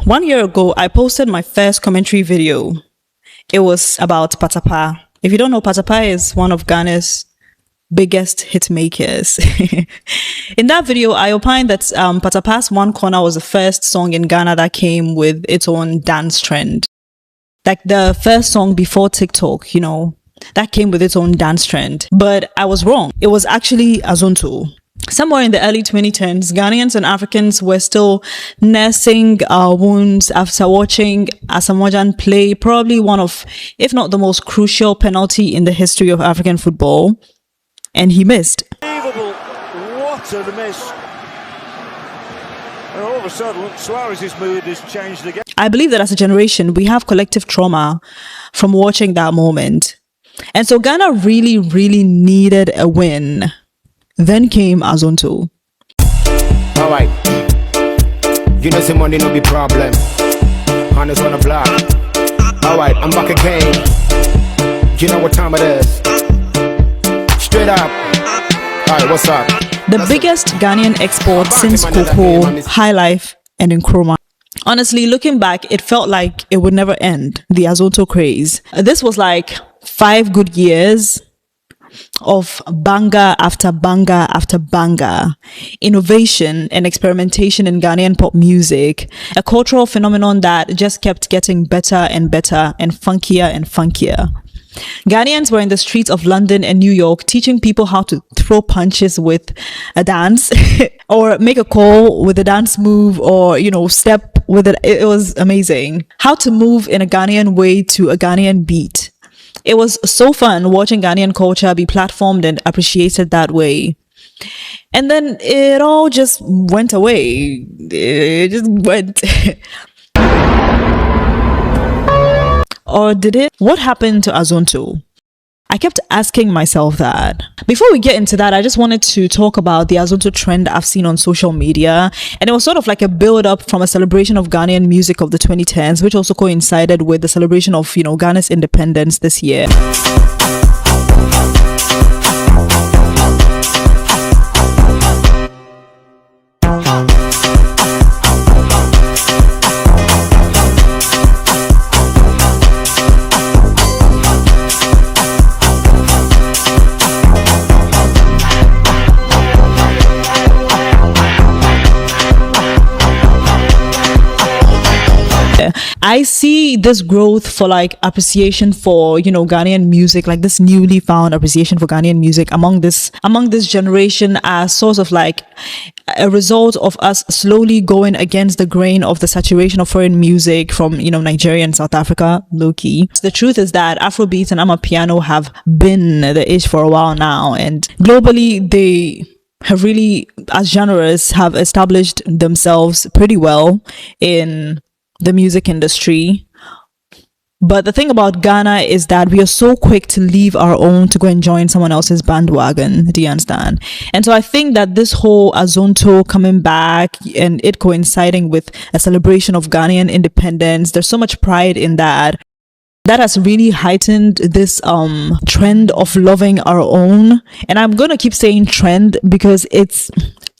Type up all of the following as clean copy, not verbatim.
1 year ago, I posted my first commentary video. It was about Patapa. If you don't know, Patapa is one of Ghana's biggest hit makers. In that video, I opined that Patapa's One Corner was the first song in Ghana that came with its own dance trend. Like the first song before TikTok, that came with its own dance trend. But I was wrong. It was actually Azonto. Somewhere in the early 2010s, Ghanaians and Africans were still nursing our wounds after watching Asamoah play probably one of, if not the most crucial penalty in the history of African football. And he missed. Unbelievable. What a miss. And all of a sudden, Suarez's mood has changed again. I believe that as a generation, we have collective trauma from watching that moment. And so Ghana really, really needed a win. Then came Azonto. All right. You know, some money no be problem. Honest on the block. All right, I'm back again. You know what time it is. Straight up. All right, what's up? The biggest Ghanaian export since Cocoa, High Life, and Nkrumah. Honestly, looking back, it felt like it would never end, the Azonto craze. This was like 5 good years of banger after banger after banger, innovation and experimentation in Ghanaian pop music, a cultural phenomenon that just kept getting better and better and funkier. Ghanaians were in the streets of London and New York teaching people how to throw punches with a dance or make a call with a dance move or, step with it. It was amazing. How to move in a Ghanaian way to a Ghanaian beat. It was so fun watching Ghanaian culture be platformed and appreciated that way. And then it all just went away. It just went. Or did it? What happened to Azonto? I kept asking myself that. Before we get into that, I just wanted to talk about the Azonto trend I've seen on social media. And it was sort of like a build-up from a celebration of Ghanaian music of the 2010s, which also coincided with the celebration of, Ghana's independence this year. I see this growth for appreciation for, Ghanaian music, like this newly found appreciation for Ghanaian music among this generation as sort of like a result of us slowly going against the grain of the saturation of foreign music from, Nigeria and South Africa, low key. The truth is that Afrobeats and Amapiano have been the ish for a while now, and globally they have really, as genres, have established themselves pretty well in the music industry. But the thing about Ghana is that we are so quick to leave our own to go and join someone else's bandwagon. Do you understand? And so I think that this whole Azonto coming back and it coinciding with a celebration of Ghanaian independence, there's so much pride in that. That has really heightened this trend of loving our own. And I'm going to keep saying trend because it's,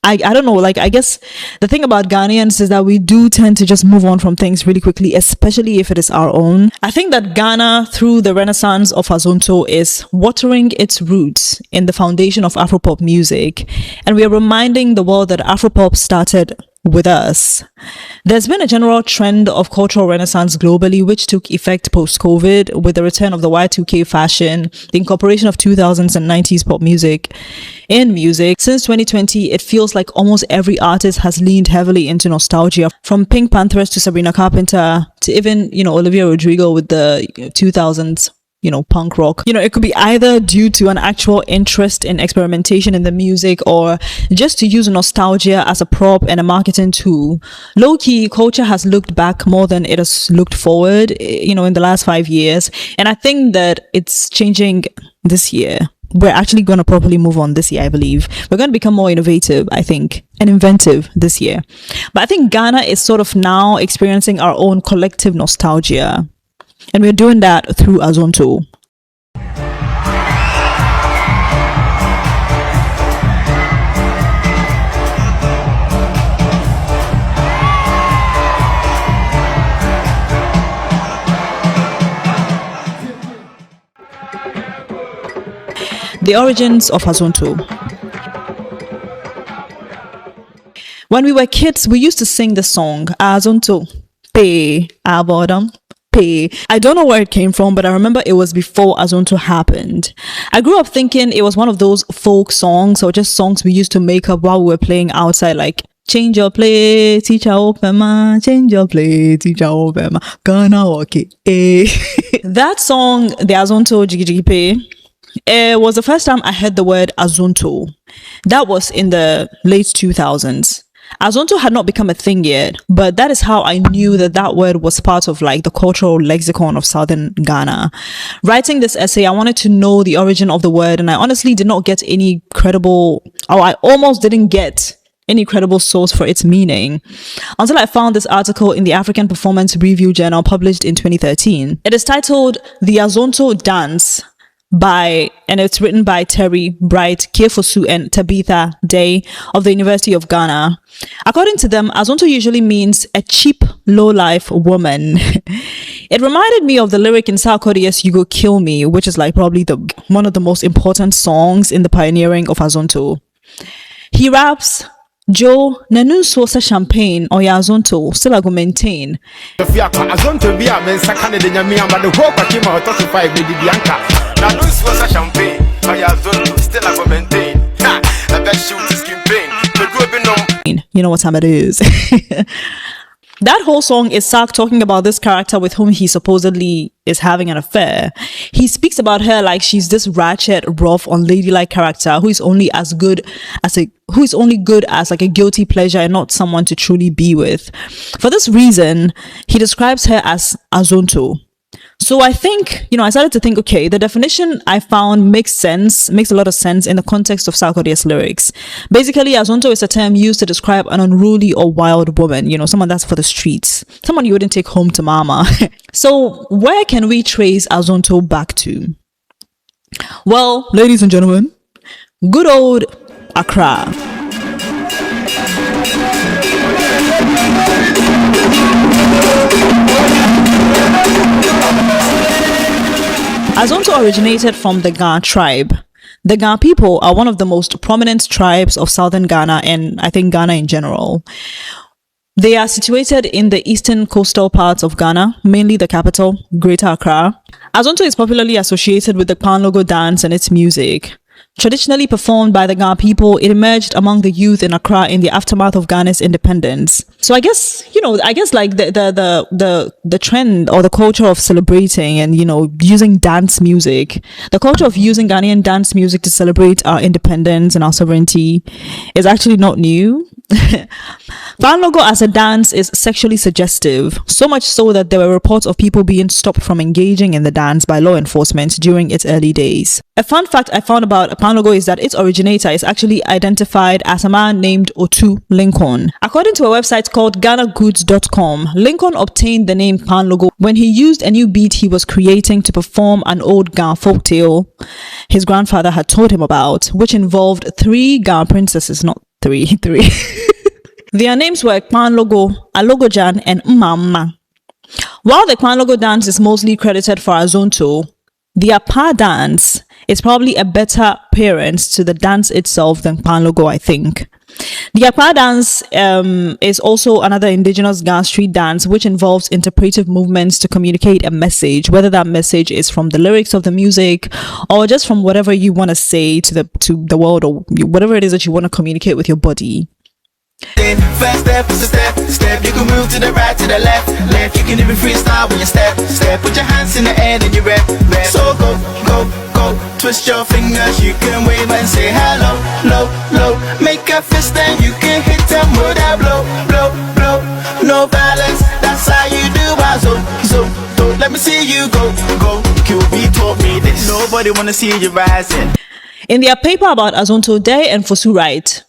I don't know, I guess the thing about Ghanaians is that we do tend to just move on from things really quickly, especially if it is our own. I think that Ghana, through the renaissance of Azonto, is watering its roots in the foundation of Afropop music. And we are reminding the world that Afropop started with us. There's been a general trend of cultural renaissance globally, which took effect post-COVID with the return of the Y2K fashion, the incorporation of 2000s and 90s pop music in music. Since 2020, it feels like almost every artist has leaned heavily into nostalgia, from Pink Panthers to Sabrina Carpenter to even, Olivia Rodrigo with the 2000s punk rock. It could be either due to an actual interest in experimentation in the music or just to use nostalgia as a prop and a marketing tool. Low-key, culture has looked back more than it has looked forward, in the last 5 years. And I think that it's changing this year. We're actually going to properly move on this year, I believe. We're going to become more innovative, I think, and inventive this year. But I think Ghana is sort of now experiencing our own collective nostalgia. And we're doing that through Azonto. The origins of Azonto. When we were kids, we used to sing the song Azonto, pay, abodam, pay. I don't know where it came from, but I remember it was before Azonto happened. I grew up thinking it was one of those folk songs or just songs we used to make up while we were playing outside, like change your plate, teacher open ma, change your plate, teacher open ma, gonna walk it. That song, the Azonto Jiggy Jiggy Pay, it was the first time I heard the word Azonto. That was in the late 2000s. Azonto had not become a thing yet, but that is how I knew that that word was part of like the cultural lexicon of southern Ghana. Writing this essay, I wanted to know the origin of the word, and I honestly did not get any credible, or I almost didn't get any credible source for its meaning until I found this article in the African Performance Review Journal published in 2013. It is titled The Azonto Dance and it's written by Terry Bright, Kefosu, and Tabitha Day of the University of Ghana. According to them, Azonto usually means a cheap, low-life woman. It reminded me of the lyric in Sarkodie's You Go Kill Me, which is like probably one of the most important songs in the pioneering of Azonto. He raps, Joe, Nanu Sosa Champagne or Azonto, still I go maintain. Azonto be a man, second in your meal, but the whole party more 35 with the Bianca. Nanu Sosa Champagne or Azonto, still I go maintain. I bet she was skin pain. You know what time it is. That whole song is Sark talking about this character with whom he supposedly is having an affair. He speaks about her like she's this ratchet, rough, unladylike character who is only good as like a guilty pleasure and not someone to truly be with. For this reason, he describes her as Azonto. So I think, I started to think, okay, the definition I found makes a lot of sense in the context of Sarkodie's lyrics. Basically, Azonto is a term used to describe an unruly or wild woman, someone that's for the streets, someone you wouldn't take home to mama. So where can we trace Azonto back to? Well, ladies and gentlemen, good old Accra. Azonto originated from the Ga tribe. The Ga people are one of the most prominent tribes of southern Ghana and I think Ghana in general. They are situated in the eastern coastal parts of Ghana, mainly the capital, Greater Accra. Azonto is popularly associated with the Kpanlogo dance and its music. Traditionally performed by the Ga people, it emerged among the youth in Accra in the aftermath of Ghana's independence. So I guess like the trend or the culture of celebrating and, using dance music, the culture of using Ghanaian dance music to celebrate our independence and our sovereignty is actually not new. Kpanlogo as a dance is sexually suggestive, so much so that there were reports of people being stopped from engaging in the dance by law enforcement during its early days. A fun fact I found about Kpanlogo is that its originator is actually identified as a man named Otu Lincoln. According to a website called GhanaGoods.com, Lincoln obtained the name Kpanlogo when he used a new beat he was creating to perform an old Ga folktale his grandfather had told him about, which involved 3 Ga princesses, not three. Their names were Kpanlogo, Alogojan, and Mmamma. While the Kpanlogo dance is mostly credited for Azonto, the Apa dance is probably a better parent to the dance itself than Kpanlogo, I think. The Apa dance is also another indigenous Ga street dance which involves interpretive movements to communicate a message, whether that message is from the lyrics of the music or just from whatever you want to say to the world or whatever it is that you want to communicate with your body. First step is a step. You can move to the right, to the left. You can even freestyle when you step. Put your hands in the air and you rap. So go. Twist your fingers, you can wave and say hello, low. Make a fist and you can hit them with that blow. No balance, that's how you do. So let me see you go. QB taught me this. Nobody wanna see you rising. In their paper about Azonto, Day and Fosu write,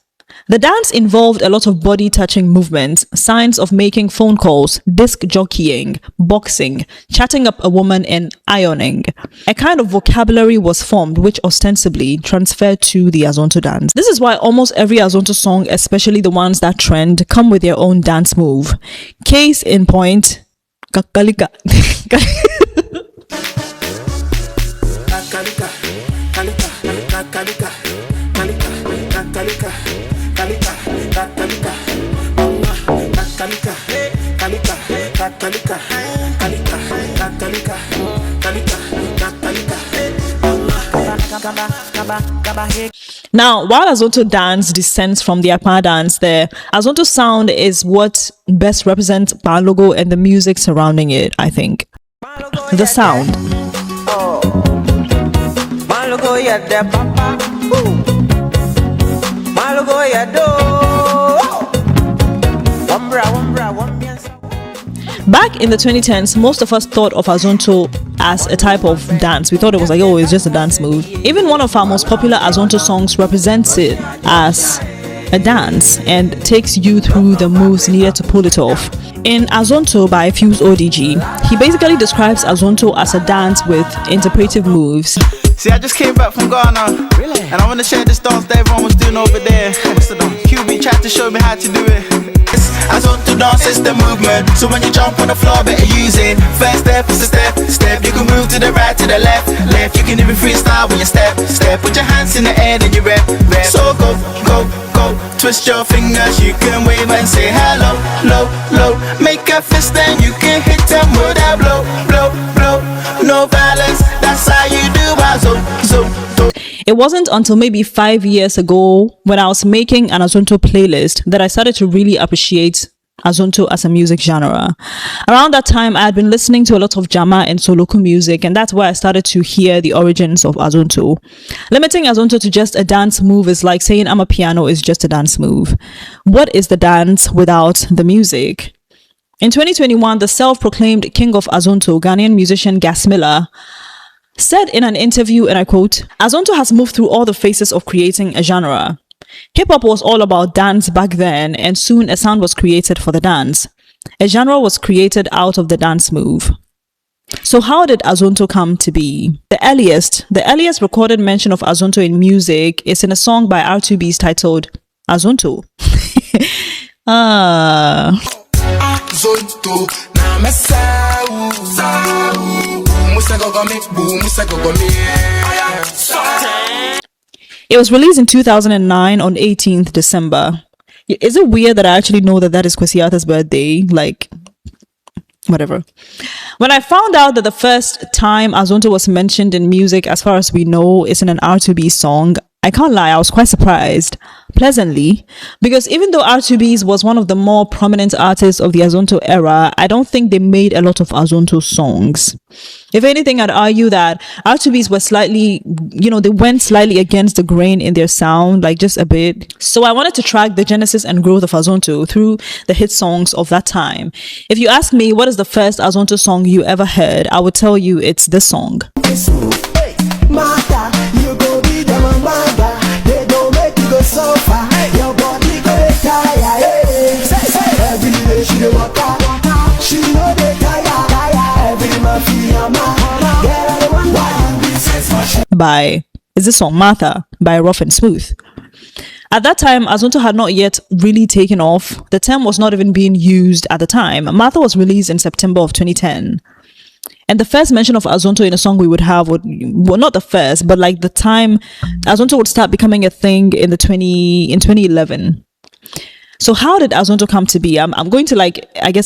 the dance involved a lot of body touching movements, signs of making phone calls, disc jockeying, boxing, chatting up a woman, and ironing. A kind of vocabulary was formed which ostensibly transferred to the Azonto dance. This is why almost every Azonto song, especially the ones that trend, come with their own dance move. Case in point, kakalika. Katalika, Kalika, Katalika, Kalika, Katalika, Katalika, Kalika, Katalika, Kalika, Katalika, Kalika, Katalika. Now, while Azonto dance descends from the Akpa dance, the Azonto sound is what best represents Balogo and the music surrounding it, I think. The sound. Balogo ya de papa. Balogo ya do. Back in the 2010s, most of us thought of Azonto as a type of dance. We thought it was like, oh, it's just a dance move. Even one of our most popular Azonto songs represents it as a dance and takes you through the moves needed to pull it off. In Azonto by Fuse ODG, he basically describes Azonto as a dance with interpretive moves. See, I just came back from Ghana, really? And I want to share this dance that everyone was doing over there. QB tried to show me how to do it. Azonto dance is the movement, so when you jump on the floor, better use it. First step is a step, step. You can move to the right, to the left, left. You can even freestyle when you step, step. Put your hands in the air and you rep, rep. So go, go, go. Twist your fingers, you can wave and say hello, low, low. Make a fist and you can hit them with a blow, blow, blow. No violence, that's how you do Azonto. It wasn't until maybe 5 years ago when I was making an Azonto playlist that I started to really appreciate Azonto as a music genre. Around that time, I had been listening to a lot of Jama and Soloku music, and that's where I started to hear the origins of Azonto. Limiting Azonto to just a dance move is like saying Amapiano is just a dance move. What is the dance without the music? In 2021, the self-proclaimed king of Azonto, Ghanaian musician Gasmilla, said in an interview, and I quote, "Azonto has moved through all the phases of creating a genre. Hip-hop was all about dance back then, and soon a sound was created for the dance. A genre was created out of the dance move." So how did Azonto come to be? The earliest recorded mention of Azonto in music is in a song by R2B's titled Azonto. Azonto, na mesau, It was released in 2009 on 18th December. Is it weird that I actually know that is Kwesiata's birthday? Like, whatever. When I found out that the first time Azonto was mentioned in music, as far as we know, is in an R2B song, I can't lie, I was quite surprised, pleasantly, because even though R2B's was one of the more prominent artists of the Azonto era, I don't think they made a lot of Azonto songs. If anything, I'd argue that R2B's were slightly, they went slightly against the grain in their sound, like just a bit. So I wanted to track the genesis and growth of Azonto through the hit songs of that time. If you ask me what is the first Azonto song you ever heard, I would tell you it's this song. They don't make you go so far. Your body go tire. Every day she dey walk out. She know they tire. Every man feel your man. Get out of one why you be sense By is this song Martha by Rough and Smooth. At that time, Azonto had not yet really taken off. The term was not even being used at the time. Martha was released in September of 2010. And the first mention of Azonto in a song we would have would, well, not the first, but like the time Azonto would start becoming a thing in 2011. So how did Azonto come to be? I'm going to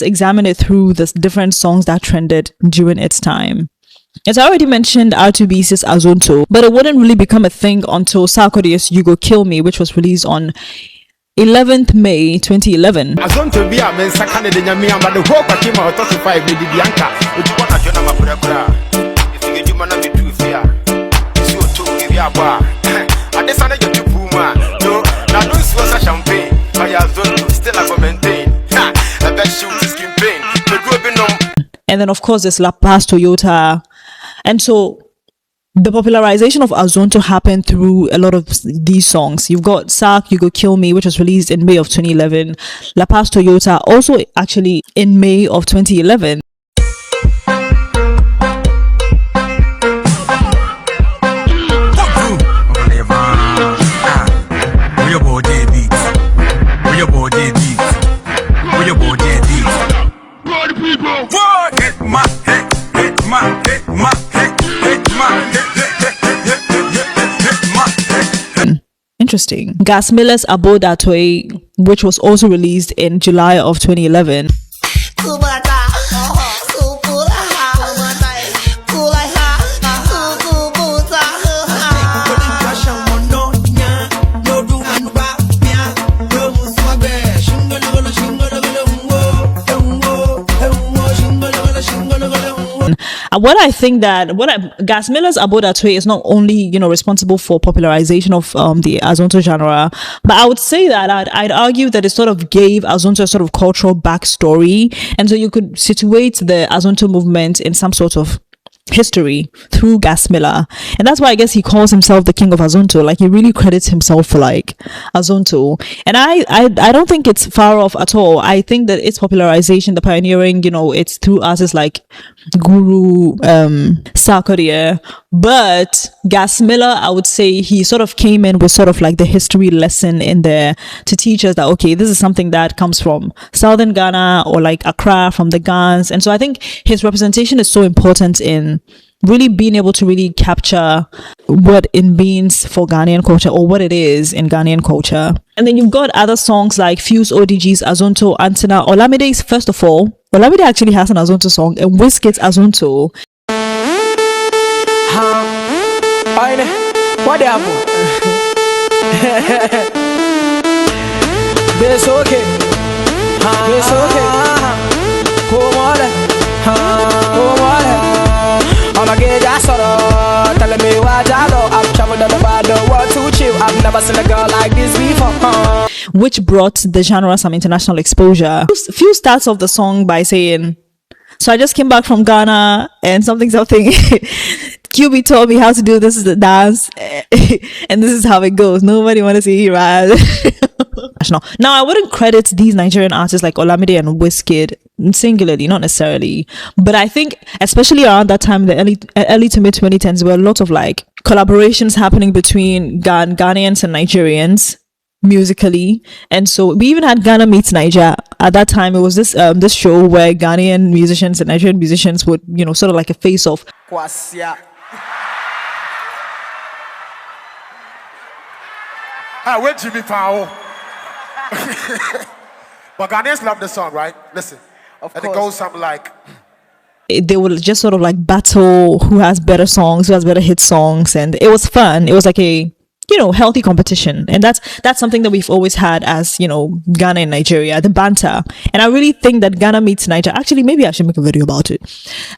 examine it through the different songs that trended during its time. As I already mentioned, R2B's Azonto, but it wouldn't really become a thing until Sarkodie's You Go Kill Me, which was released on 11th May 2011. Azonto be a man sakane de nyame amba de ho kwakima otosify be di bianca otu bona jona mapura kura if you get man be too fear so to give ya ba adesa na get puma no na no is was champagne by Azonto still I go maintain the best shoot is campaign the group no. And then of course there's La Paz Toyota, and so the popularization of Azonto happened through a lot of these songs. You've got Sark, You Go Kill Me, which was released in May of 2011. La Paz Toyota, also actually in May of 2011. interesting. Gasmila's Abo Datwe, which was also released in July of 2011. What I think that Gasmila's Abo Datwe is not only, you know, responsible for popularization of the Azonto genre, but I would say that I'd argue that it sort of gave Azonto a sort of cultural backstory, and so you could situate the Azonto movement in some sort of history through Gasmila, and that's why I guess he calls himself the king of Azonto. Like, he really credits himself for like Azonto, and I don't think it's far off at all. I think that its popularization, the pioneering, you know, it's through artists like Guru Sarkodie, but Gasmila, I would say he sort of came in with sort of like the history lesson in there to teach us that, okay, this is something that comes from southern Ghana or like Accra, from the Gans. And so I think his representation is so important in really being able to really capture what it means for Ghanaian culture, or what it is in Ghanaian culture. And then you've got other songs like Fuse ODG's Azonto, Antina, Olamide's. First of all, Olamide actually has an Azonto song, and Wizkid's Azonto. What happened? It's okay. It's okay. Come on. Come on. I'm a gay sort telling me what I know. I'm traveling about the world to chill. I've never seen a girl like this before. Which brought the genre some international exposure. Few starts off the song by saying, so I just came back from Ghana and something. QB told me how to do this is the dance and this is how it goes. Nobody want to see you right. Now, I wouldn't credit these Nigerian artists like Olamide and Wizkid singularly, not necessarily, but I think especially around that time, the early to mid 2010s, there were a lot of like collaborations happening between Ghanaians and Nigerians musically. And so we even had Ghana Meets Niger at that time. It was this show where Ghanaian musicians and Nigerian musicians would, you know, sort of like a face off. Where'd Jimmy Powell? But Ghanaians love the song, right? Listen. And it goes something like, they would just sort of like battle who has better songs, who has better hit songs, and it was fun. It was like a, you know, healthy competition, and that's something that we've always had as, you know, Ghana and Nigeria, the banter. And I really think that Ghana Meets Niger, actually maybe I should make a video about it.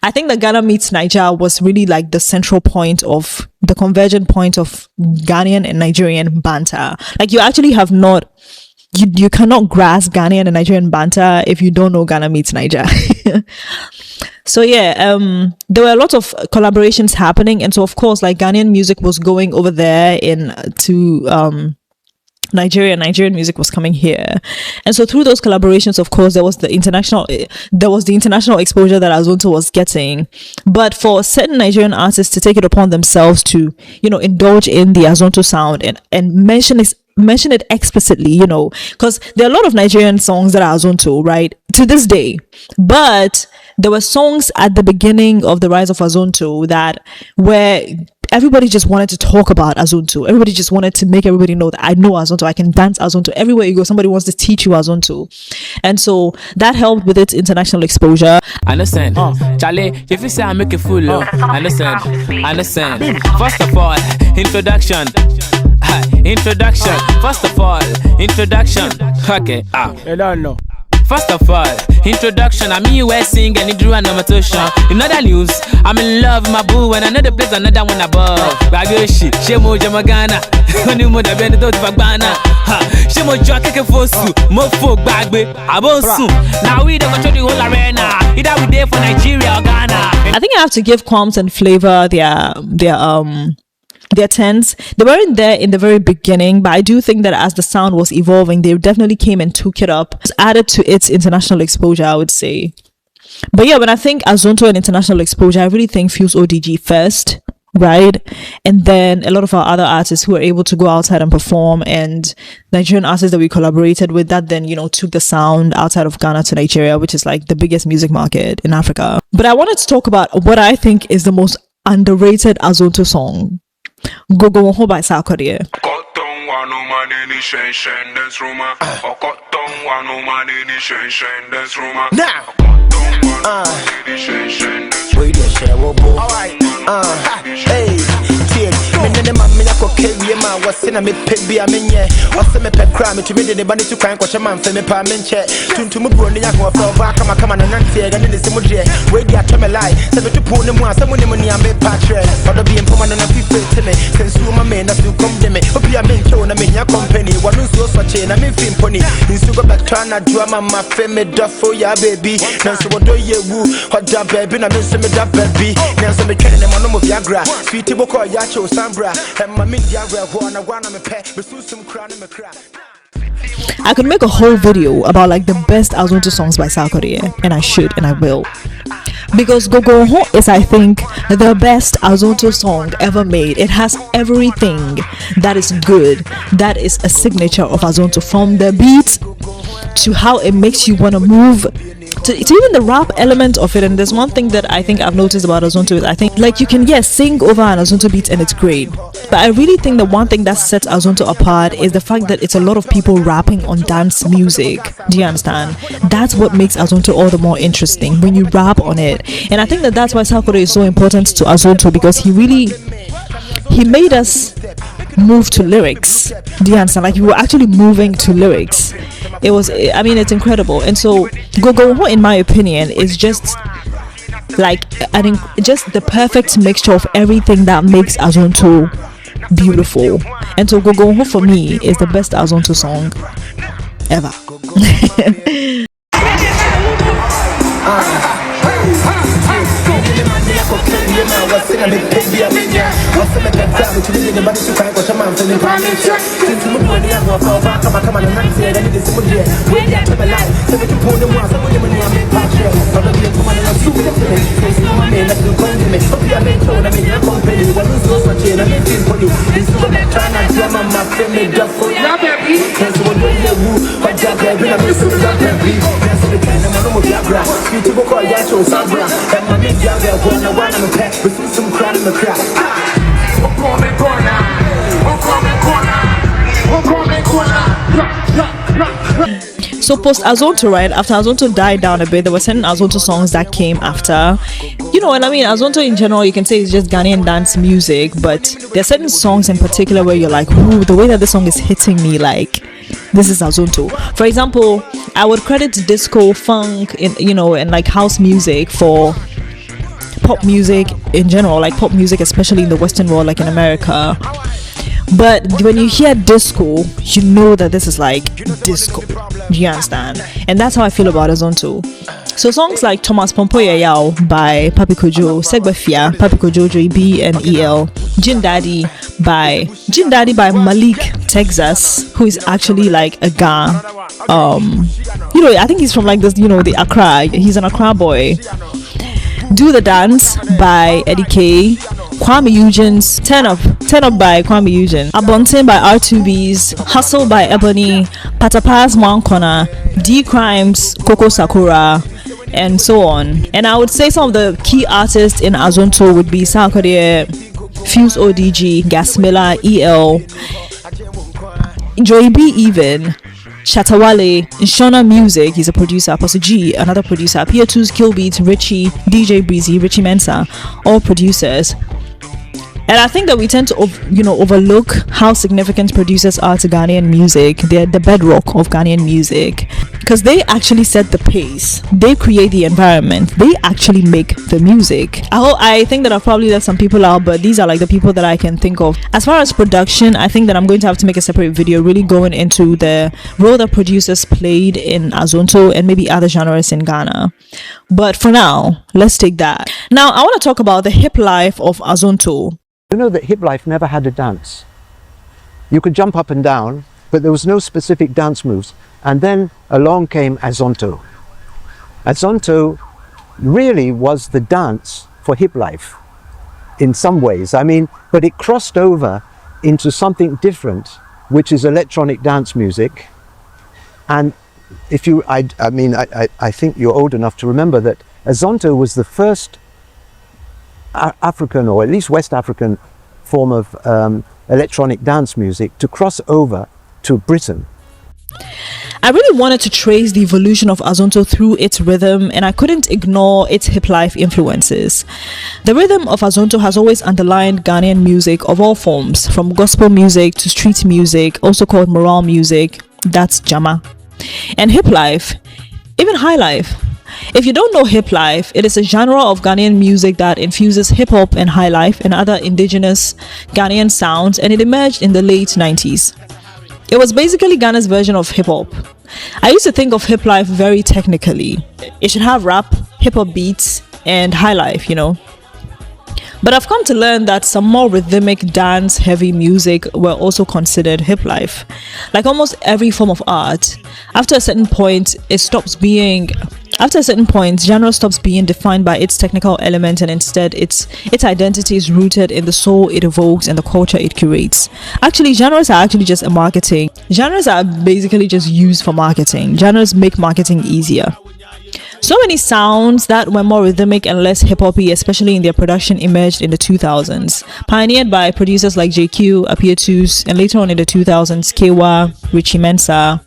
I think that Ghana Meets Niger was really like the central point of the convergent point of Ghanaian and Nigerian banter. Like, you actually have not, you cannot grasp Ghanaian and Nigerian banter if you don't know Ghana Meets Niger. So yeah, there were a lot of collaborations happening, and so of course, like, Ghanaian music was going over there to Nigeria. Nigerian music was coming here, and so through those collaborations, of course, there was the international exposure that Azonto was getting. But for certain Nigerian artists to take it upon themselves to, you know, indulge in the Azonto sound and mention it explicitly, you know, because there are a lot of Nigerian songs that are Azonto, right, to this day. But there were songs at the beginning of the rise of Azonto that where everybody just wanted to talk about Azonto. Everybody just wanted to make everybody know that I know Azonto, I can dance Azonto. Everywhere you go, somebody wants to teach you Azonto. And so that helped with its international exposure. Understand? Charlie, if you say I make a fool, understand? First of all, introduction. First of all, introduction. Okay. I don't know. First of all, introduction. I mean, you were singing and you drew an amateur. In other news, I'm in love with my boo and another place, another one above. Bagoshi, Shemo Jamagana, Honeymoon, the Benito Fagbana, Shemo Jockey Fosu, Mofo Bagbe, Abosu. Now we don't control the whole arena. Either we there for Nigeria or Ghana. I think I have to give Qualms and Flavor their tens. They weren't there in the very beginning, but I do think that as the sound was evolving, they definitely came and took it up, added to its international exposure, I would say. But yeah, when I think Azonto and international exposure, I really think Fuse ODG first, right? And then a lot of our other artists who were able to go outside and perform, and Nigerian artists that we collaborated with that then, you know, took the sound outside of Ghana to Nigeria, which is like the biggest music market in Africa. But I wanted to talk about what I think is the most underrated Azonto song. Go Go by Sarkodie. Wait a share, alright, hey, me man, me ko carry man was in a me pebby a menye or some me pep crime to me the bunny to crank or man for me pa menche to me bro ni yakwa for back come on and nanti and the same day we get to me lie so to pull them one some money and be patre or be in man and people to me since you my man that you come to me hope you men show na me your company one so such na me film pony in so back trying to drama my fame duffo ya baby now so do you woo hot da baby na me so me da baby now so me training them on no viagra sweet boko ya cho sambra and my media wanna me pay but some crown in my crack. I could make a whole video about like the best Azonto songs by Sarkodie, and I should and I will. Because Go Go Ho is, I think, the best Azonto song ever made. It has everything that is good, that is a signature of Azonto, from the beat to how it makes you want to move, to even the rap element of it. And there's one thing that I think I've noticed about Azonto is I think like you can sing over an Azonto beat and it's great, but I really think the one thing that sets Azonto apart is the fact that it's a lot of people rapping on dance music. Do you understand? That's what makes Azonto all the more interesting, when you rap on it. And I think that that's why Sarkodie is so important to Azonto, because he made us move to lyrics. Do you understand? Like, we were actually moving to lyrics. It was, I mean, it's incredible. And so Go Go Ho, in my opinion, is just like just the perfect mixture of everything that makes Azonto beautiful. And so Go Go Ho for me is the best Azonto song ever. So post Azonto, right after Azonto died down a bit, there were certain Azonto songs that came after, you know. And I mean, Azonto in general, you can say it's just Ghanaian dance music, but there are certain songs in particular where you're like, ooh, the way that this song is hitting me, like, this is Azonto. For example, I would credit disco, funk, and like house music for pop music in general, like pop music, especially in the Western world, like in America. But when you hear disco, you know that this is like disco. Do you understand? And that's how I feel about Azonto. So songs like Thomas Pompoya Yao by Papi Kojo, Segbafia, Papi Kojo, Joy B and EL, Jin Daddy by Malik Texas, who is actually like a guy. I think he's from like this, the Accra. He's an Accra boy. Do the Dance by Eddie K, Kwame Eugene's Turn Up by Kwame Eugene, Abonte by R2B's, Hustle by Ebony, Patapa's One Corner, D Crimes, Coco Sakura, and so on. And I would say some of the key artists in Azonto would be Sarkodie, Fuse ODG, Gasmilla, EL, Joy B even, Shatawale, Shona Music, he's a producer, Apostle G, another producer, Pier2's Kill Beats, Richie, DJ Breezy, Richie Mensa, all producers. And I think that we tend to overlook how significant producers are to Ghanaian music. They're the bedrock of Ghanaian music, because they actually set the pace, they create the environment, they actually make the music. I think that I've probably left some people out, but these are like the people that I can think of. As far as production, I think that I'm going to have to make a separate video really going into the role that producers played in Azonto and maybe other genres in Ghana. But for now, let's take that. Now I want to talk about the hip life of Azonto. You know that hip life never had a dance. You could jump up and down, but there was no specific dance moves. And then along came Azonto. Azonto really was the dance for hip life in some ways. I mean, but it crossed over into something different, which is electronic dance music. And if you, I think you're old enough to remember that Azonto was the first African, or at least West African, form of electronic dance music to cross over to Britain. I really wanted to trace the evolution of Azonto through its rhythm, and I couldn't ignore its hip life influences. The rhythm of Azonto has always underlined Ghanaian music of all forms, from gospel music to street music, also called morale music, that's Jama, and hip life, even high life. If you don't know hip life, it is a genre of Ghanaian music that infuses hip hop and high life and other indigenous Ghanaian sounds, and it emerged in the late 90s. It was basically Ghana's version of hip hop. I used to think of hip life very technically. It should have rap, hip hop beats, and high life, But I've come to learn that some more rhythmic, dance heavy music were also considered hip life. Like almost every form of art, after a certain point, genre stops being defined by its technical element, and instead its identity is rooted in the soul it evokes and the culture it curates. Actually, genres are actually just a marketing. Genres are basically just used for marketing. Genres make marketing easier. So many sounds that were more rhythmic and less hip-hoppy, especially in their production, emerged in the 2000s, pioneered by producers like JQ, Apietus, and later on in the 2000s, Kewa, Richie Mensah.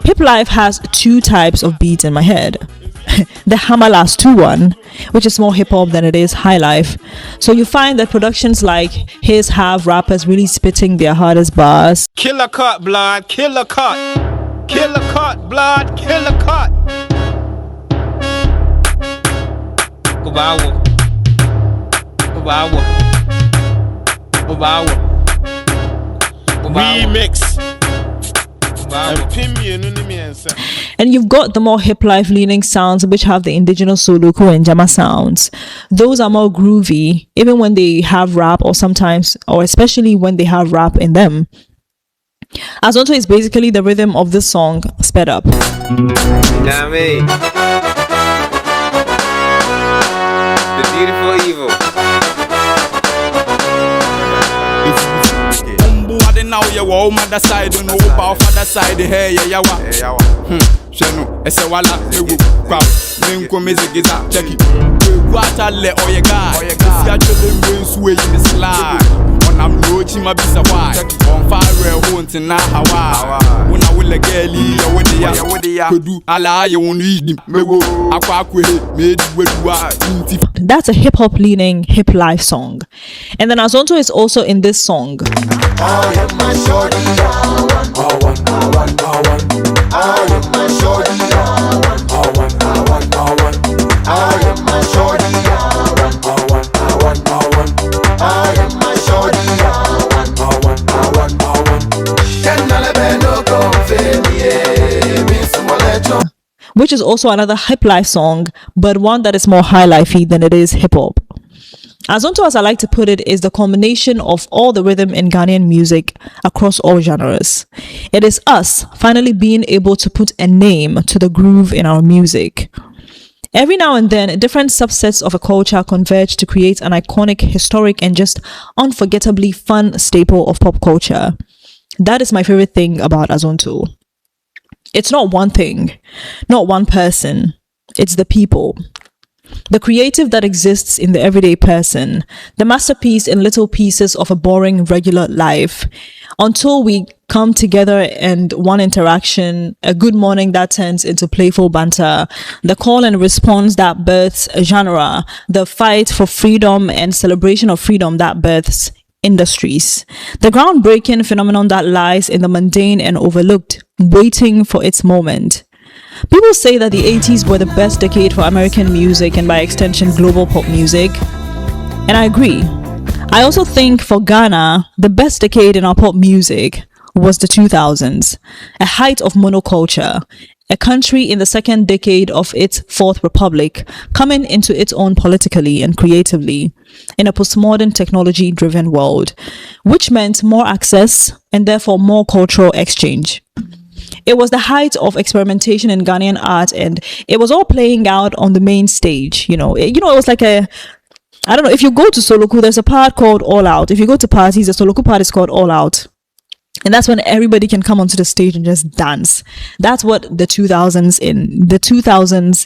Hip life has two types of beats in my head. The Hammer Last 2 one, which is more hip-hop than it is high life. So you find that productions like his have rappers really spitting their hardest bars. Killer cut, blood, killer cut. Killer cut, blood, killer cut. Remix. And you've got the more hip life leaning sounds, which have the indigenous Soluku and Jama sounds. Those are more groovy, even when they have rap, or especially when they have rap in them. Azonto is basically the rhythm of this song sped up. The beautiful evil. Now you were mother side, no power father side, hey, yeah, Shenu, Esewala, Crowd, Minko music is up, check it. Water let all your guys, schedule them sway in the slide. When I'm no chima bisa why, on fire, won't in Hawaii. When I will a girlie, what they could do, Allah, you won't need him. That's a hip hop leaning, hip life song. And then Azonto is also in this song. I am my shorty, I am my shorty, I am my shorty, I am my shorty, which is also another hip life song, but one that is more high lifey than it is hip hop. Azonto, as I like to put it, is the combination of all the rhythm in Ghanaian music across all genres. It is us finally being able to put a name to the groove in our music. Every now and then, different subsets of a culture converge to create an iconic, historic, and just unforgettably fun staple of pop culture. That is my favorite thing about Azonto. It's not one thing, not one person. It's the people. The creative that exists in the everyday person, the masterpiece in little pieces of a boring, regular life, until we come together and one interaction, a good morning that turns into playful banter, the call and response that births a genre, the fight for freedom and celebration of freedom that births industries, the groundbreaking phenomenon that lies in the mundane and overlooked, waiting for its moment. People say that the 80s were the best decade for American music and by extension global pop music, and I agree. I also think for Ghana, the best decade in our pop music was the 2000s, a height of monoculture, a country in the second decade of its fourth republic, coming into its own politically and creatively in a postmodern technology-driven world, which meant more access and therefore more cultural exchange. It was the height of experimentation in Ghanaian art, and it was all playing out on the main stage. It was like I don't know, if you go to Soloku, there's a part called All Out. If you go to parties, the Soloku part is called All Out. And that's when everybody can come onto the stage and just dance. That's what the 2000s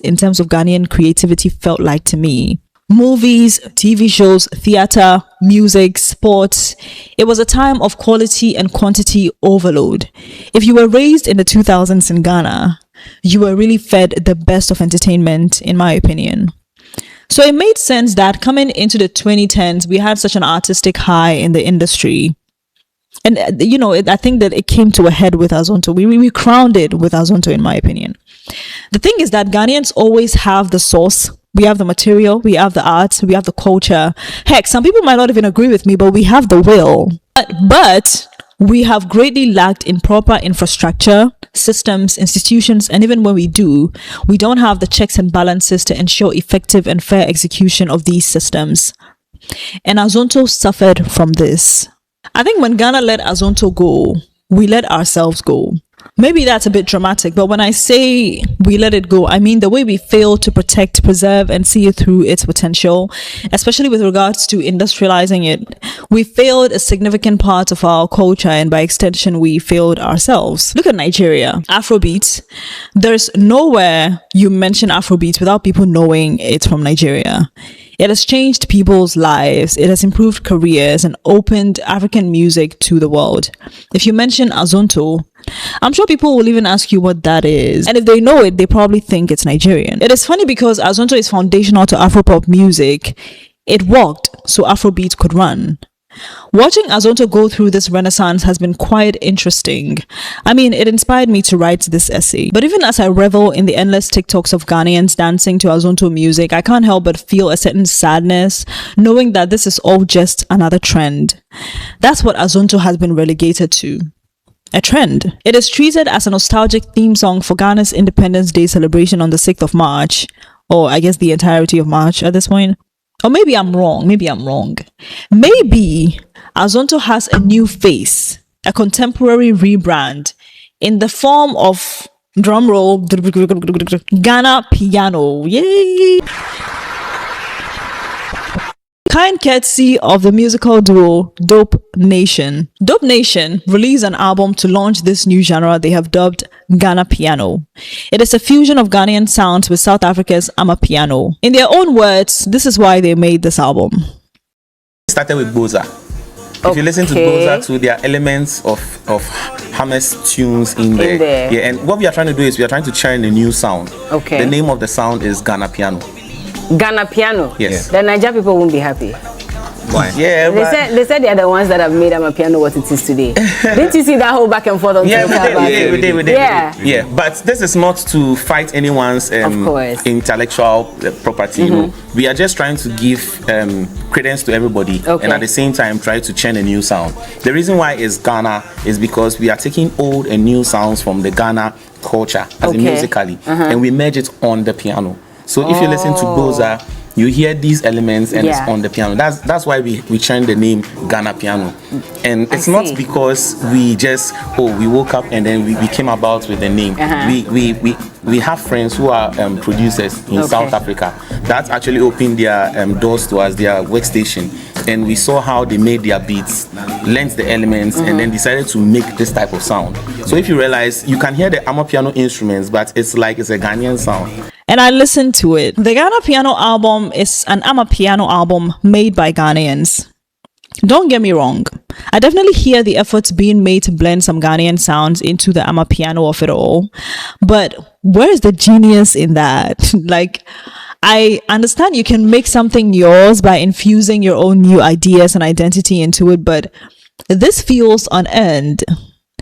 in terms of Ghanaian creativity felt like to me. Movies, TV shows, theater, music, sports. It was a time of quality and quantity overload. If you were raised in the 2000s in Ghana, you were really fed the best of entertainment, in my opinion. So it made sense that coming into the 2010s, we had such an artistic high in the industry. And, I think that it came to a head with Azonto. We crowned it with Azonto, in my opinion. The thing is that Ghanaians always have the source. We have the material, we have the art, we have the culture. Heck, some people might not even agree with me, but we have the will. But we have greatly lacked in proper infrastructure, systems, institutions, and even when we do, we don't have the checks and balances to ensure effective and fair execution of these systems. And Azonto suffered from this. I think when Ghana let Azonto go, we let ourselves go. Maybe that's a bit dramatic, but when I say we let it go, I mean the way we failed to protect, preserve, and see it through its potential, especially with regards to industrializing it. We failed a significant part of our culture, and by extension, we failed ourselves. Look at Nigeria, Afrobeats. There's nowhere you mention Afrobeats without people knowing it's from Nigeria. It has changed people's lives. It has improved careers and opened African music to the world. If you mention Azonto, I'm sure people will even ask you what that is. And if they know it, they probably think it's Nigerian. It is funny because Azonto is foundational to Afropop music. It worked so Afrobeats could run. Watching Azonto go through this renaissance has been quite interesting. I mean, it inspired me to write this essay. But even as I revel in the endless TikToks of Ghanaians dancing to Azonto music, I can't help but feel a certain sadness knowing that this is all just another trend. That's what Azonto has been relegated to. A trend. It is treated as a nostalgic theme song for Ghana's Independence Day celebration on the 6th of March, or I guess the entirety of March at this point. Or maybe I'm wrong. Maybe Azonto has a new face, a contemporary rebrand in the form of, drumroll, Ghana piano. Yay! Kind courtesy of the musical duo Dope Nation. Dope Nation released an album to launch this new genre they have dubbed Ghana Piano. It is a fusion of Ghanaian sounds with South Africa's Amapiano. In their own words, this is why they made this album. Started with Boza. If you listen to Boza too, there are elements of Hamas tunes in there. Yeah, and what we are trying to do is we are trying to churn a new sound. Okay. The name of the sound is Ghana Piano. Ghana piano. Yes. The Niger people won't be happy. Why? Yeah, they said they are the ones that have made Amapiano what it is today. Didn't you see that whole back and forth on Twitter? We did. Yeah, but this is not to fight anyone's intellectual property. You know, we are just trying to give credence to everybody, and at the same time try to churn a new sound. The reason why it's Ghana is because we are taking old and new sounds from the Ghana culture as in musically, and we merge it on the piano. So if you listen to Boza, you hear these elements and it's on the piano. That's why we changed the name Ghana Piano. And it's not because we just we woke up and then we came about with the name. We have friends who are producers in South Africa that actually opened their doors to us, their workstation, and we saw how they made their beats, learned the elements, and then decided to make this type of sound. So if you realize, you can hear the Amapiano instruments, but it's like it's a Ghanaian sound. And I listened to it. The Ghana Piano album is an Amapiano album made by Ghanaians. Don't get me wrong. I definitely hear the efforts being made to blend some Ghanaian sounds into the Amapiano of it all. But where is the genius in that? Like, I understand you can make something yours by infusing your own new ideas and identity into it, but this feels unearned.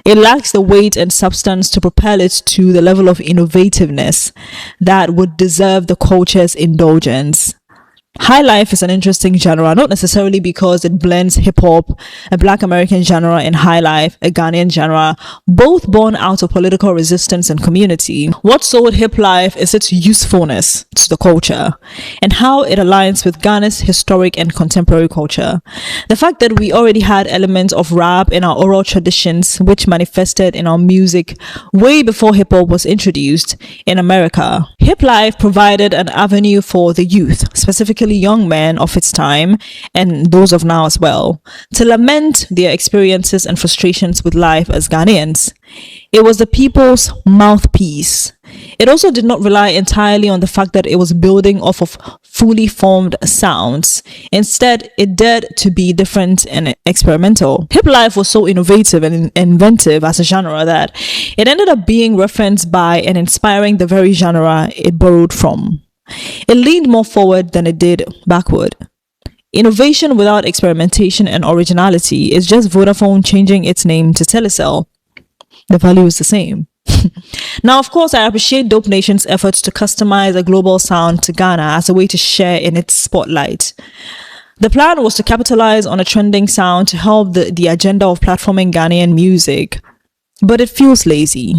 It lacks the weight and substance to propel it to the level of innovativeness that would deserve the culture's indulgence. High life is an interesting genre, not necessarily because it blends hip-hop, a Black American genre, and high life, a Ghanaian genre, both born out of political resistance and community. What sold hip life is its usefulness to the culture and how it aligns with Ghana's historic and contemporary culture. The fact that we already had elements of rap in our oral traditions, which manifested in our music way before hip-hop was introduced in America. Hip life provided an avenue for the youth, specifically young men of its time and those of now as well, to lament their experiences and frustrations with life as Ghanaians. It was the people's mouthpiece. It also did not rely entirely on the fact that it was building off of fully formed sounds. Instead, it dared to be different and experimental. Hip life was so innovative and inventive as a genre that it ended up being referenced by and inspiring the very genre it borrowed from. It leaned more forward than it did backward. Innovation without experimentation and originality is just Vodafone changing its name to Telecel. The value is the same. Now, of course, I appreciate Dope Nation's efforts to customize a global sound to Ghana as a way to share in its spotlight. The plan was to capitalize on a trending sound to help the agenda of platforming Ghanaian music, but it feels lazy.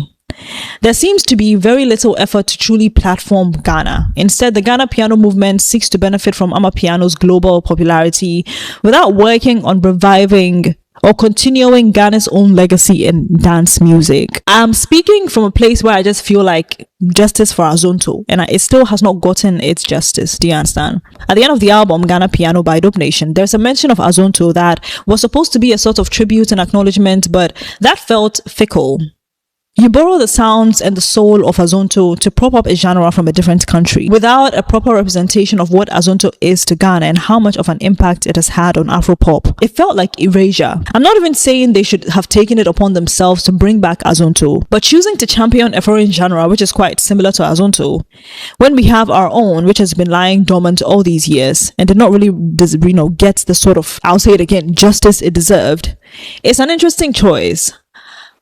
There seems to be very little effort to truly platform Ghana. Instead, the Ghana piano movement seeks to benefit from Amapiano's global popularity without working on reviving or continuing Ghana's own legacy in dance music. I'm speaking from a place where I just feel like justice for Azonto, and it still has not gotten its justice. Do you understand? At the end of the album, Ghana Piano by Dope Nation, there's a mention of Azonto that was supposed to be a sort of tribute and acknowledgement, but that felt fickle. You borrow the sounds and the soul of Azonto to prop up a genre from a different country without a proper representation of what Azonto is to Ghana and how much of an impact it has had on Afropop. It felt like erasure. I'm not even saying they should have taken it upon themselves to bring back Azonto, but choosing to champion a foreign genre which is quite similar to Azonto, when we have our own which has been lying dormant all these years and did not really get the sort of, I'll say it again, justice it deserved, it's an interesting choice.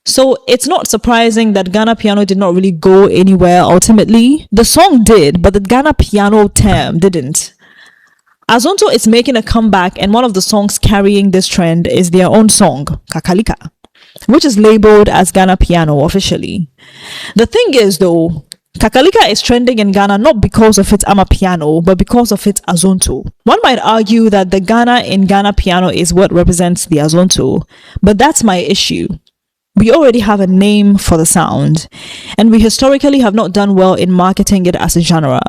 So it's not surprising that Ghana Piano did not really go anywhere ultimately. The song did, but the Ghana Piano term didn't. Azonto is making a comeback, and one of the songs carrying this trend is their own song, Kakalika, which is labeled as Ghana Piano officially. The thing is though, Kakalika is trending in Ghana not because of its Amapiano, but because of its Azonto. One might argue that the Ghana in Ghana Piano is what represents the Azonto, but that's my issue. We already have a name for the sound, and we historically have not done well in marketing it as a genre.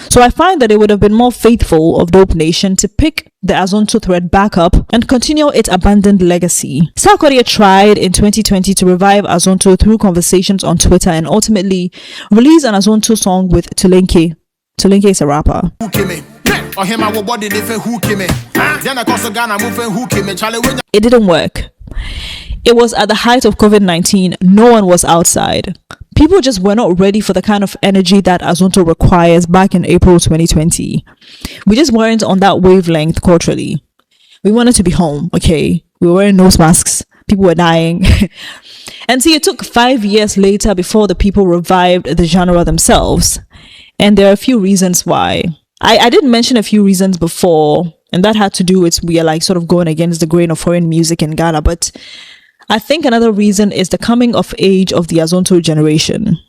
So I find that it would have been more faithful of Dope Nation to pick the Azonto thread back up and continue its abandoned legacy. Sarkodie tried in 2020 to revive Azonto through conversations on Twitter and ultimately release an Azonto song with Tulenke. Tulenke is a rapper. It didn't work. It was at the height of COVID-19. No one was outside. People just were not ready for the kind of energy that Azonto requires back in April 2020. We just weren't on that wavelength culturally. We wanted to be home, okay? We were wearing nose masks. People were dying. And see, it took 5 years later before the people revived the genre themselves. And there are a few reasons why. I did mention a few reasons before, and that had to do with we are like sort of going against the grain of foreign music in Ghana, but I think another reason is the coming of age of the Azonto generation.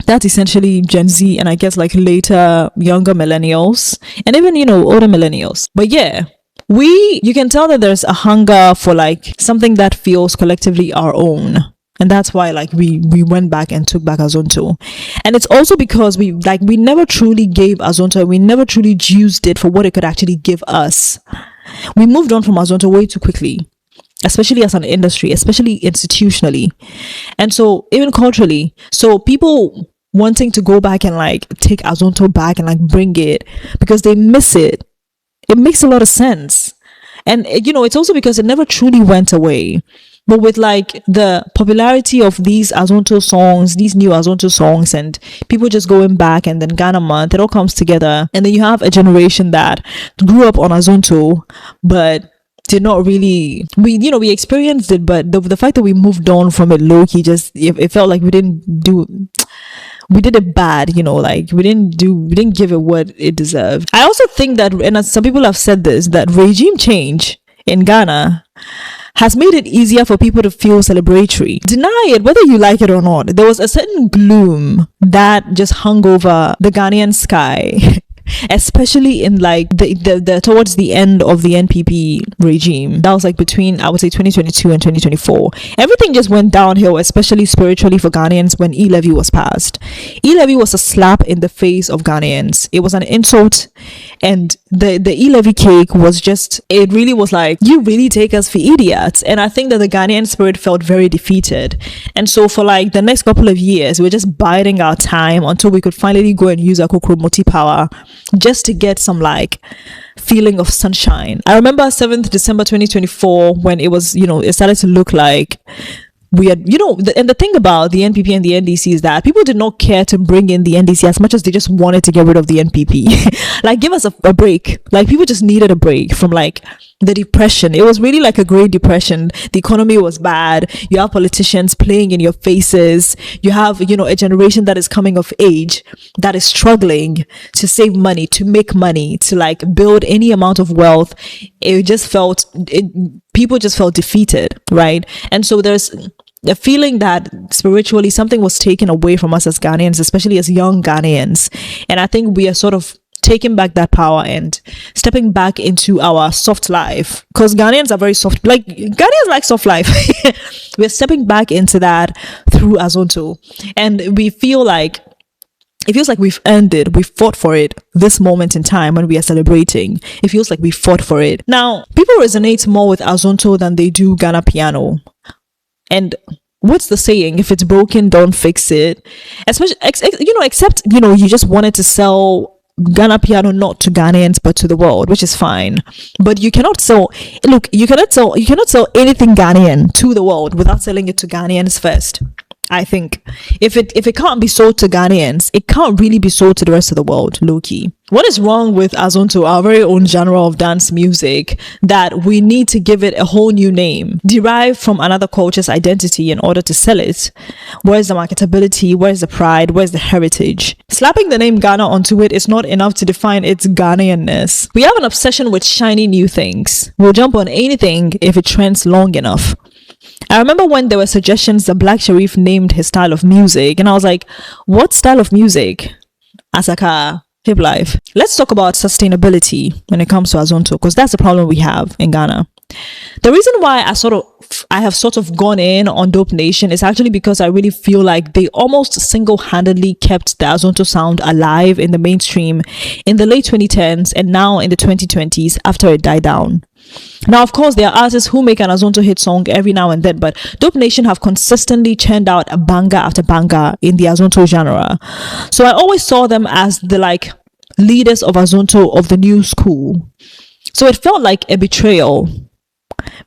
That's essentially Gen Z and I guess like later younger millennials and even, older millennials. But yeah, you can tell that there's a hunger for like something that feels collectively our own. And that's why like we went back and took back Azonto. And it's also because we never truly gave Azonto, we never truly used it for what it could actually give us. We moved on from Azonto way too quickly, especially as an industry, especially institutionally. And so even culturally, so people wanting to go back and like take Azonto back and like bring it because they miss it. It makes a lot of sense. And it's also because it never truly went away. But with like the popularity of these Azonto songs, these new Azonto songs, and people just going back and then Ghana Month, it all comes together. And then you have a generation that grew up on Azonto, but did not really, we experienced it, but the fact that we moved on from it low-key, it felt like we did it bad, like we didn't give it what it deserved. I also think that, and as some people have said this, that regime change in Ghana has made it easier for people to feel celebratory. Deny it, whether you like it or not. There was a certain gloom that just hung over the Ghanaian sky, especially in like the towards the end of the NPP regime. That was like between, I would say, 2022 and 2024. Everything just went downhill, especially spiritually for Ghanaians when E-Levy was passed. E-Levy was a slap in the face of Ghanaians. It was an insult, and the E-Levy cake was just, it really was like, you really take us for idiots. And I think that the Ghanaian spirit felt very defeated. And so for like the next couple of years, we were just biding our time until we could finally go and use our Kokromoti power just to get some like feeling of sunshine. I remember 7th December 2024 when it was, it started to look like we had, and the thing about the NPP and the NDC is that people did not care to bring in the NDC as much as they just wanted to get rid of the NPP. Like, give us a break. Like, people just needed a break from like the depression. It was really like a great depression. The economy was bad. You have politicians playing in your faces. You have, a generation that is coming of age that is struggling to save money, to make money, to like build any amount of wealth. People just felt defeated, right? And so there's a feeling that spiritually something was taken away from us as Ghanaians, especially as young Ghanaians. And I think we are sort of taking back that power and stepping back into our soft life, because Ghanaians are very soft. Like, Ghanaians like soft life. We're stepping back into that through Azonto, and we feel like it feels like we've earned it. We fought for it. This moment in time when we are celebrating, it feels like we fought for it. Now, people resonate more with Azonto than they do Ghana piano. And what's the saying? If it's broken, don't fix it. Especially, except you just wanted to sell Ghana piano not to Ghanaians but to the world, which is fine. But you cannot sell. Look, you cannot sell anything Ghanaian to the world without selling it to Ghanaians first. I think if it can't be sold to Ghanaians, it can't really be sold to the rest of the world, low-key. What is wrong with Azonto, our very own genre of dance music, that we need to give it a whole new name, derived from another culture's identity in order to sell it? Where's the marketability? Where's the pride? Where's the heritage? Slapping the name Ghana onto it is not enough to define its Ghanaianness. We have an obsession with shiny new things. We'll jump on anything if it trends long enough. I remember when there were suggestions that Black Sharif named his style of music, and I was like, what style of music? Asaka, hip life. Let's talk about sustainability when it comes to Azonto, because that's the problem we have in Ghana. The reason why I have sort of gone in on Dope Nation is actually because I really feel like they almost single-handedly kept the Azonto sound alive in the mainstream in the late 2010s and now in the 2020s after it died down. Now, of course, there are artists who make an Azonto hit song every now and then, but Dope Nation have consistently churned out a banger after banger in the Azonto genre. So I always saw them as the like leaders of Azonto of the new school. So it felt like a betrayal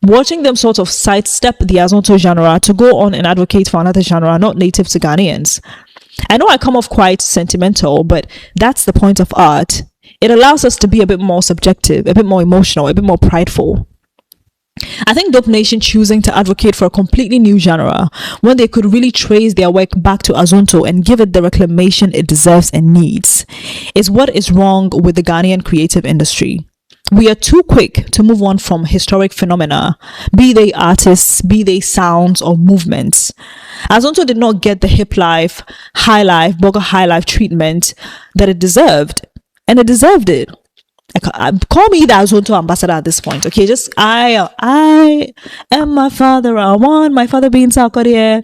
watching them sort of sidestep the Azonto genre to go on and advocate for another genre not native to Ghanaians. I know I come off quite sentimental, but that's the point of art. It allows us to be a bit more subjective, a bit more emotional, a bit more prideful. I think Dope Nation choosing to advocate for a completely new genre when they could really trace their work back to Azonto and give it the reclamation it deserves and needs is what is wrong with the Ghanaian creative industry. We are too quick to move on from historic phenomena, be they artists, be they sounds or movements. Azonto did not get the hip life, high life, burger high life treatment that it deserved. And it deserved it. Call me the Azonto ambassador at this point, okay? Just I am my father. I want my father being South Korea.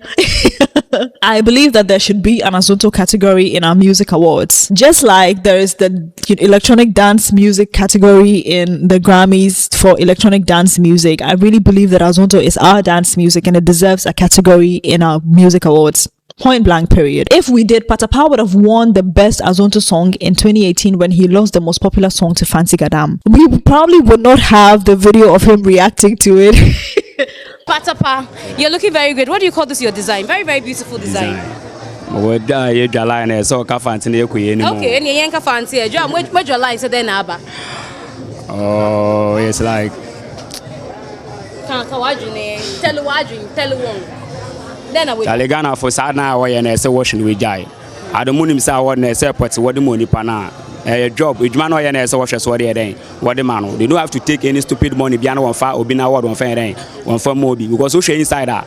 I believe that there should be an Azonto category in our music awards, just like there is the electronic dance music category in the Grammys for electronic dance music. I really believe that Azonto is our dance music and it deserves a category in our music awards. Point blank, period. If we did, Patapaa would have won the best Azonto song in 2018 when he lost the most popular song to Fancy Gadam. We probably would not have the video of him reacting to it. Patapaa, you're looking very good. What do you call this, your design? Very, very beautiful design. Okay, and you yanka fancy. Where's your line? So then, Abba. Oh, it's like. Tell one. Talegana for Sana and I say washing with Jai. I don't moon himself what they say, but what the money pana. A job, which man or yan as washes what they're what the man. They don't have to take any stupid money beyond 1 far or be now 1 fair 1 for Moby because so inside that.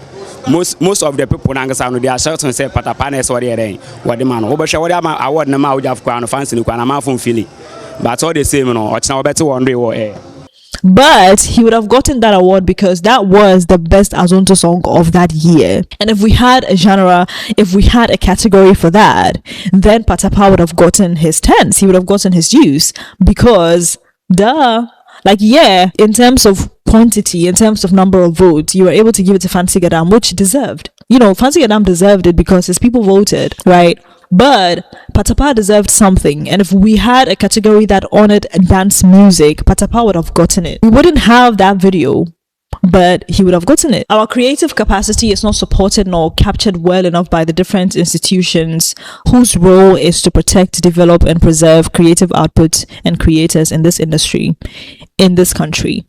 Most of the people Nangasano, they are certain say Patapana is what they're what the man. Overshaw, I want them out of crown of fancy, and I'm out from Philly. But all the same, it's now better one day or air. But he would have gotten that award because that was the best Azonto song of that year. And if we had a genre, if we had a category for that, then Patapaa would have gotten his 10s. He would have gotten his dues because, like, yeah, in terms of quantity, in terms of number of votes, you were able to give it to Fancy Gadam, which deserved. Fancy Gadam deserved it because his people voted, right? But Patapaa deserved something, and if we had a category that honored dance music, Patapaa would have gotten it. We wouldn't have that video, but he would have gotten it. Our creative capacity is not supported nor captured well enough by the different institutions whose role is to protect, develop, and preserve creative output and creators in this industry, in this country.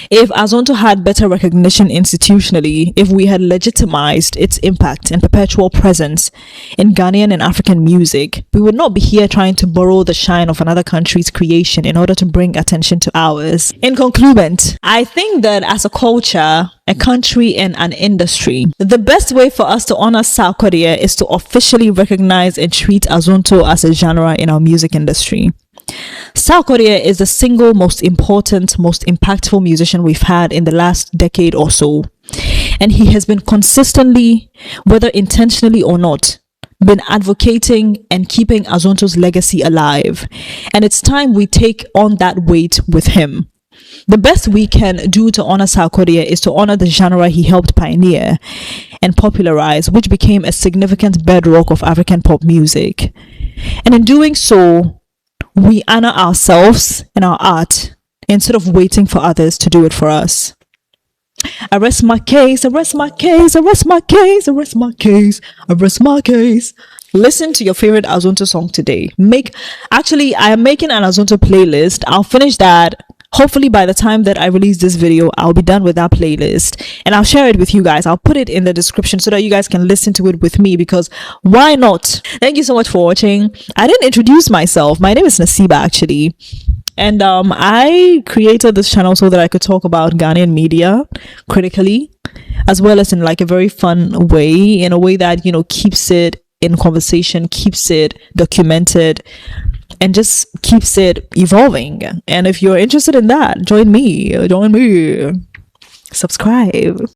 If Azonto had better recognition institutionally, if we had legitimized its impact and perpetual presence in Ghanaian and African music, we would not be here trying to borrow the shine of another country's creation in order to bring attention to ours. In conclusion, I think that as a culture, a country, and an industry, the best way for us to honor Sarkodie is to officially recognize and treat Azonto as a genre in our music industry. Sarkodie is the single most important, most impactful musician we've had in the last decade or so. And he has been consistently, whether intentionally or not, been advocating and keeping Azonto's legacy alive. And it's time we take on that weight with him. The best we can do to honor Sarkodie is to honor the genre he helped pioneer and popularize, which became a significant bedrock of African pop music. And in doing so, we honor ourselves and our art instead of waiting for others to do it for us. I rest my case, I rest my case, I rest my case, I rest my case, I rest my case. Listen to your favorite Azonto song today. I am making an Azonto playlist. I'll finish that. Hopefully by the time that I release this video, I'll be done with that playlist and I'll share it with you guys. I'll put it in the description so that you guys can listen to it with me, because why not? Thank you so much for watching. I didn't introduce myself. My name is Nasiba actually. And I created this channel so that I could talk about Ghanaian media critically, as well as in like a very fun way, in a way that, you know, keeps it in conversation, keeps it documented, and just keeps it evolving. And if you're interested in that, join me, subscribe.